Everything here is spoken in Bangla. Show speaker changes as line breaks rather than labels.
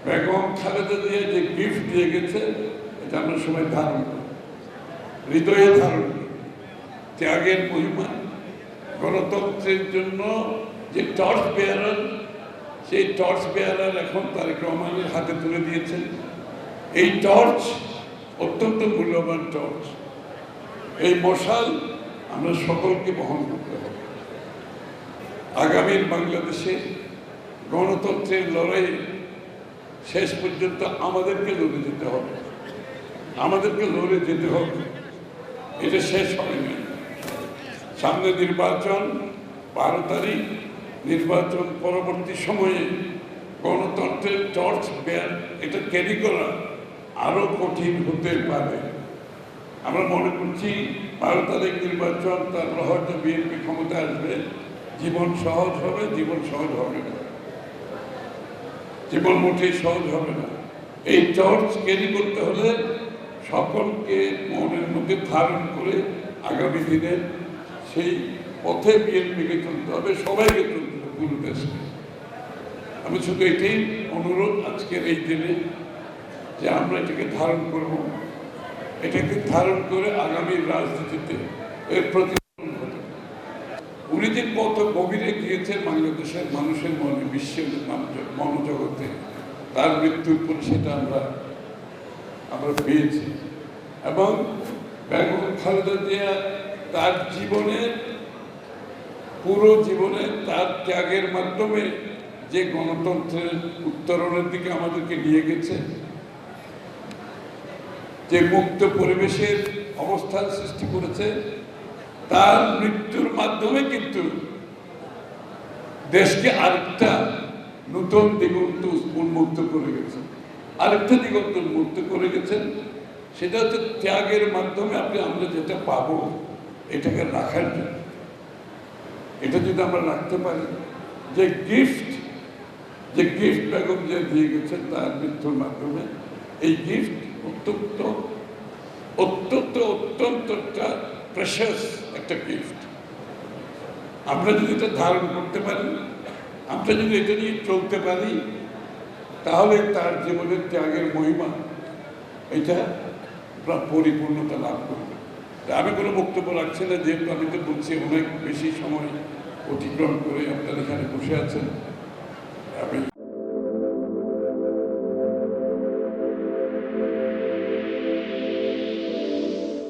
বেগম খালেদা জিয়া যে গিফট দিয়ে গেছে এটা আমরা সবাই ধারণ করি, হৃদয়ে ধারণ করি। ত্যাগের মহিমা, গণতন্ত্রের জন্য যে টর্চ বেয়ারার, সেই টর্চ বেয়ারার এখন তারেক রহমানের হাতে তুলে দিয়েছেন। এই টর্চ অত্যন্ত মূল্যবান টর্চ। এই মশাল আমরা সকলকে বহন করতে হবে। আগামীর বাংলাদেশে গণতন্ত্রের লড়াই শেষ পর্যন্ত আমাদেরকে লড়ে যেতে হবে, আমাদেরকে লড়ে যেতে হবে। এটা শেষ হবে না। সামনে নির্বাচন, 12 তারিখ নির্বাচন পরবর্তী সময়ে গণতন্ত্রের টর্চ বেয়ার এটা ক্যারি করা আরো কঠিন হতে পারে। আমরা মনে করছি 12 তারিখ নির্বাচন, তারপর হয়তো বিএনপি ক্ষমতায় আসবে, জীবন সহজ হবে। জীবন সহজ হবে না, জীবন মোটেই সহজ হবে না। এই টর্চ ক্যারি করতে হলে সকলকে মনের মধ্যে ধারণ করে আগামী দিনে সেই পথে বিএনপিকে চলতে হবে, সবাইকে চলতে হবে, পুরো দেশকে। আমি শুধু এটাই অনুরোধ আজকের এই দিনে যে আমরা এটাকে ধারণ করব, এটাকে ধারণ করে আগামী রাজনীতিতে এর প্রতিফলন ঘটে। উনি যে কত গভীরে গিয়েছেন বাংলাদেশের মানুষের মনে, বিশ্বের মনোজগতে, তার মৃত্যুর পর সেটা আমরা পেয়েছি। এবং বেগম খালেদা জিয়া তার জীবনের পুরো জীবনে তার ত্যাগের মাধ্যমে যে গণতন্ত্রের উত্তরণের দিকে আমাদেরকে নিয়ে গেছে, যে মুক্ত পরিবেশের অবস্থান সৃষ্টি করেছে, তার মৃত্যুর মাধ্যমে কিন্তু দেশকে আরেকটা নতুন দিগন্ত উন্মুক্ত করে গেছে, আরেকটা দিগন্ত উন্মুক্ত করে গেছেন। সেটা হচ্ছে ত্যাগের মাধ্যমে আমরা যেটা পাবো এটাকে রাখার জন্য। এটা যদি আমরা রাখতে পারি, যে গিফট বেগম যে দিয়ে গেছেন তার মৃত্যুর মাধ্যমে, এই গিফট অত্যন্ত প্রেশাস একটা গিফট। আমরা যদি এটা ধারণ করতে পারি, আমরা যদি এটা নিয়ে চলতে পারি, তাহলে তার জীবনের ত্যাগের মহিমা এটা পরিপূর্ণতা লাভ করবে। আমি কোনো বক্তব্য রাখছি না, যেহেতু আমি তো বলছি অনেক বেশি সময় অতিক্রম করে আপনারা এখানে বসে আছেন। আমি